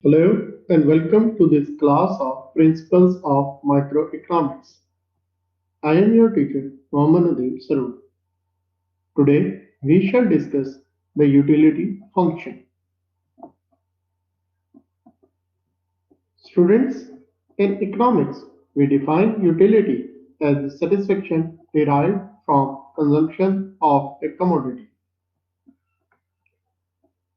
Hello and welcome to this class of Principles of Microeconomics. I am your teacher, Nadeem Sarwar. Today we shall discuss the utility function. Students, in economics, we define utility as the satisfaction derived from consumption of a commodity,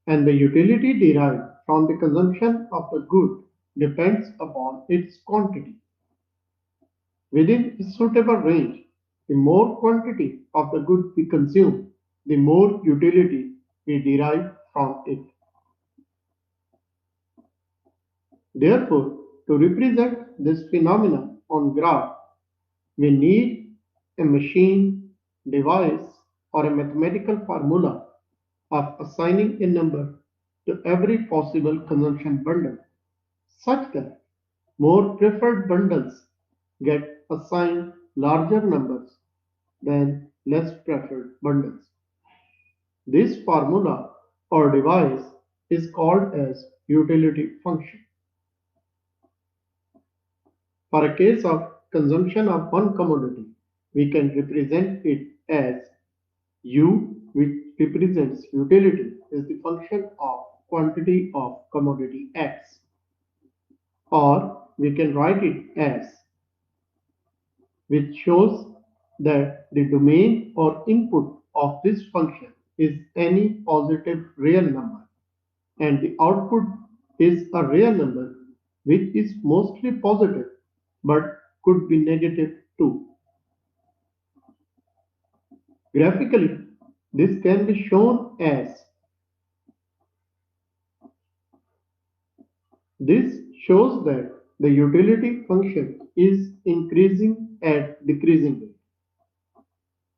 and the utility derived from the consumption of the good depends upon its quantity. Within a suitable range, the more quantity of the good we consume, the more utility we derive from it. Therefore, to represent this phenomenon on graph, we need a machine, device, or a mathematical formula of assigning a number to every possible consumption bundle, such that more preferred bundles get assigned larger numbers than less preferred bundles. This formula or device is called as utility function. For a case of consumption of one commodity, we can represent it as U, which represents utility, is the function of quantity of commodity X. Or we can write it as, which shows that the domain or input of this function is any positive real number, and the output is a real number which is mostly positive but could be negative too. Graphically, this can be shown as this shows that the utility function is increasing at decreasing rate.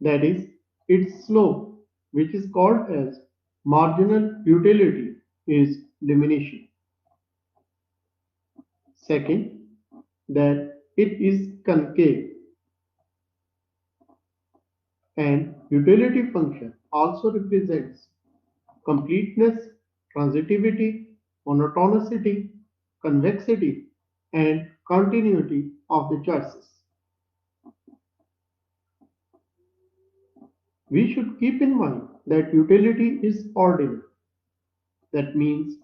That is, its slope, which is called as marginal utility, is diminishing. Second, that it is concave, and utility function also represents completeness, transitivity, monotonicity, convexity, and continuity of the choices. We should keep in mind that utility is ordinal. That means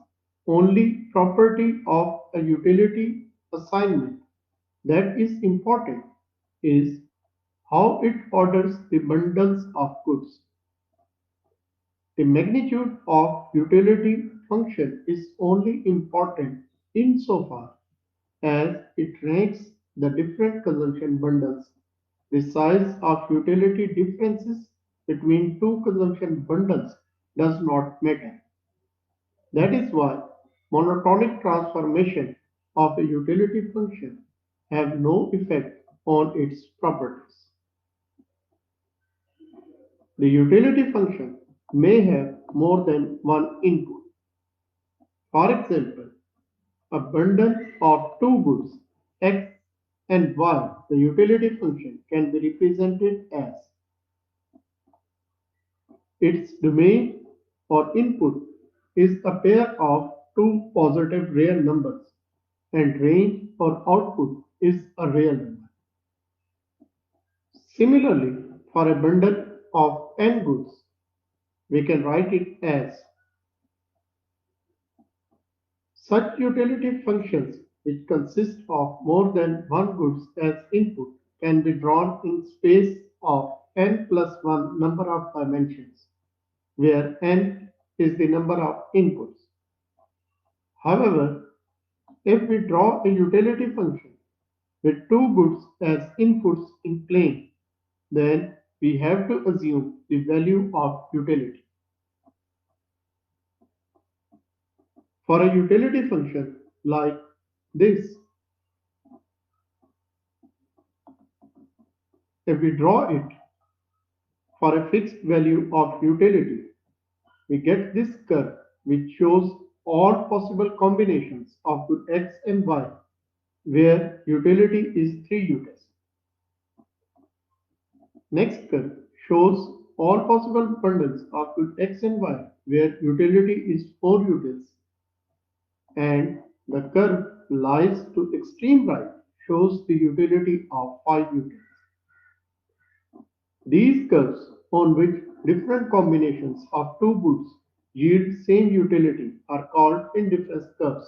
only property of a utility assignment that is important is how it orders the bundles of goods. The magnitude of utility function is only important insofar as it ranks the different consumption bundles. The size of utility differences between two consumption bundles does not matter. That is why monotonic transformation of a utility function have no effect on its properties. The utility function may have more than one input. For example, a bundle of two goods X and Y, the utility function can be represented as its domain or input is a pair of two positive real numbers, and range or output is a real number. Similarly, for a bundle of n goods, we can write it as such utility functions which consist of more than one goods as input can be drawn in space of n plus 1 number of dimensions, where n is the number of inputs. However, if we draw a utility function with two goods as inputs in plane, then we have to assume the value of utility. For a utility function like this, if we draw it for a fixed value of utility, we get this curve which shows all possible combinations of good x and y, where utility is 3 UTs. Next curve shows all possible bundles of good x and y, where utility is 4 UTs. And The curve lies to extreme right shows the utility of 5 utils. These curves on which different combinations of two goods yield same utility are called indifference curves,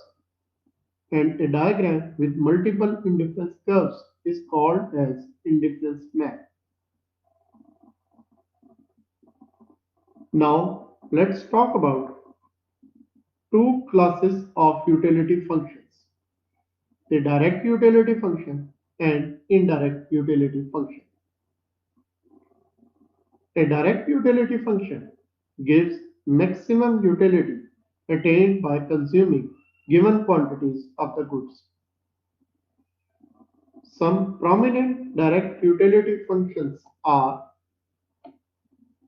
and a diagram with multiple indifference curves is called as indifference map. Now let's talk about two classes of utility functions: the direct utility function and indirect utility function. A direct utility function gives maximum utility attained by consuming given quantities of the goods. Some prominent direct utility functions are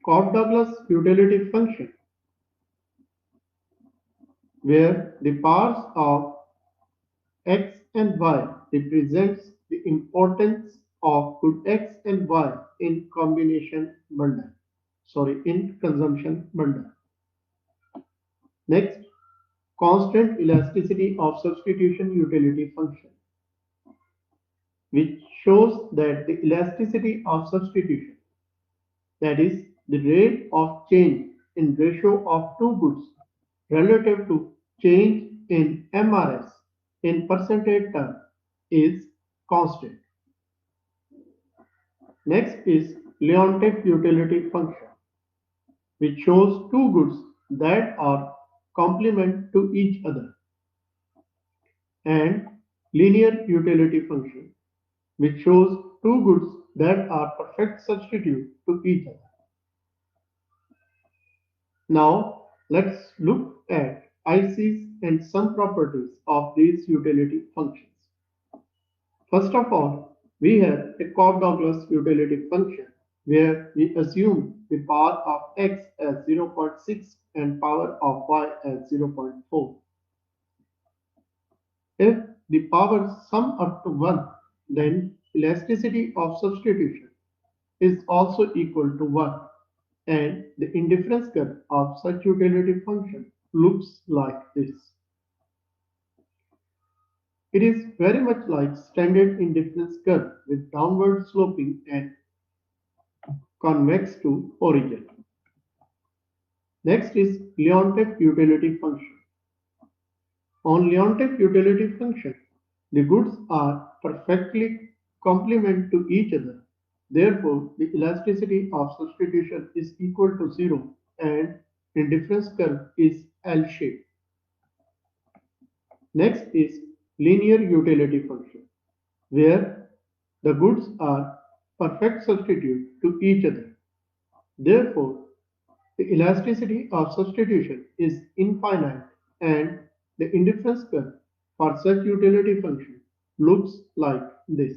Cobb-Douglas utility function, where the powers of x and y represents the importance of good x and y in consumption bundle. Next, constant elasticity of substitution utility function, which shows that the elasticity of substitution, that is, the rate of change in ratio of two goods relative to change in MRS in percentage term, is constant. Next is Leontief utility function, which shows two goods that are complement to each other, and linear utility function, which shows two goods that are perfect substitute to each other. Now let's look at ICs and some properties of these utility functions. First of all, we have a Cobb-Douglas utility function where we assume the power of x as 0.6 and power of y as 0.4. If the powers sum up to 1, then elasticity of substitution is also equal to 1, and the indifference curve of such utility function looks like this. It is very much like standard indifference curve with downward sloping and convex to origin. Next is Leontief utility function. On Leontief utility function, the goods are perfectly complement to each other. Therefore, the elasticity of substitution is equal to 0 and indifference curve is L-shaped. Next is linear utility function, where the goods are perfect substitute to each other. Therefore, the elasticity of substitution is infinite and the indifference curve for such utility function looks like this.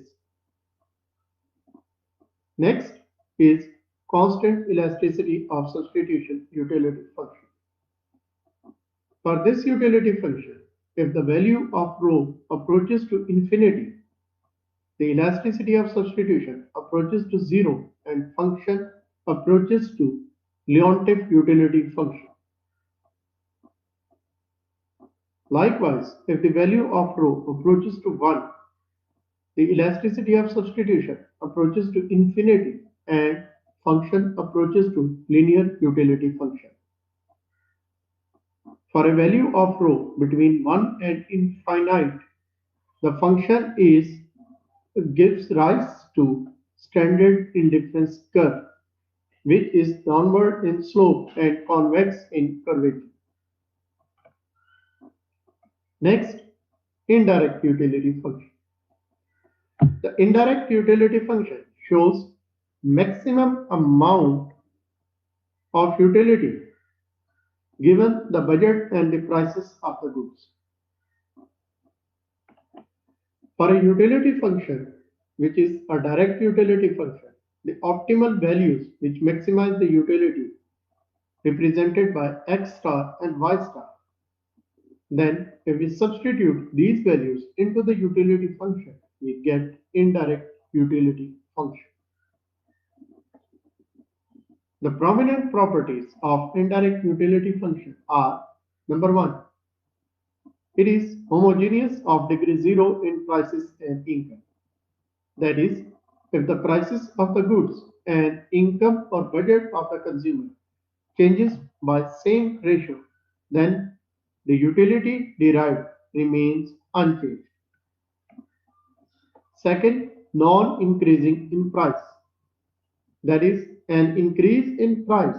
Next is constant elasticity of substitution utility function. For this utility function, if the value of rho approaches to infinity, the elasticity of substitution approaches to 0 and function approaches to Leontief utility function. Likewise, if the value of rho approaches to 1, the elasticity of substitution approaches to infinity and function approaches to linear utility function. For a value of rho between 1 and infinite, the function gives rise to standard indifference curve, which is downward in slope and convex in curvature. Next, indirect utility function. The indirect utility function shows maximum amount of utility given the budget and the prices of the goods. For a utility function, which is a direct utility function, the optimal values which maximize the utility represented by x star and y star. Then, if we substitute these values into the utility function, we get indirect utility function. The prominent properties of indirect utility function are: number one, It is homogeneous of degree 0 in prices and income. That is, if the prices of the goods and income or budget of the consumer changes by same ratio, then the utility derived remains unchanged. Second, non-increasing in price. That is, an increase in price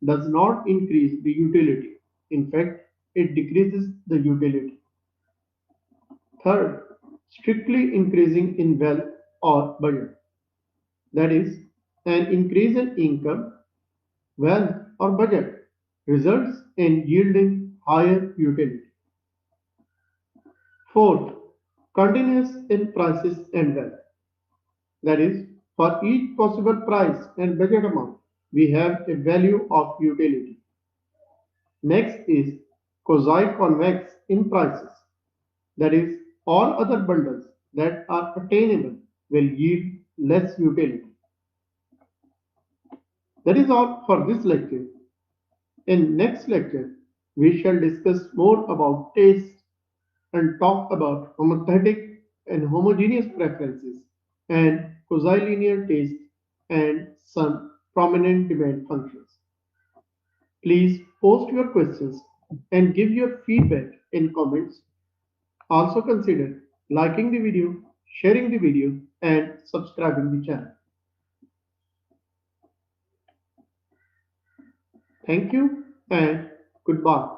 does not increase the utility. In fact, it decreases the utility. Third, strictly increasing in wealth or budget. That is, an increase in income, wealth, or budget results in yielding higher utility. Fourth, continuous in prices and wealth. That is, for each possible price and budget amount, we have a value of utility. Next is quasi-convex in prices. That is, all other bundles that are attainable will yield less utility. That is all for this lecture. In next lecture, we shall discuss more about taste and talk about homothetic and homogeneous preferences and quasi-linear taste and some prominent demand functions. Please post your questions and give your feedback in comments. Also consider liking the video, sharing the video and subscribing the channel. Thank you and goodbye.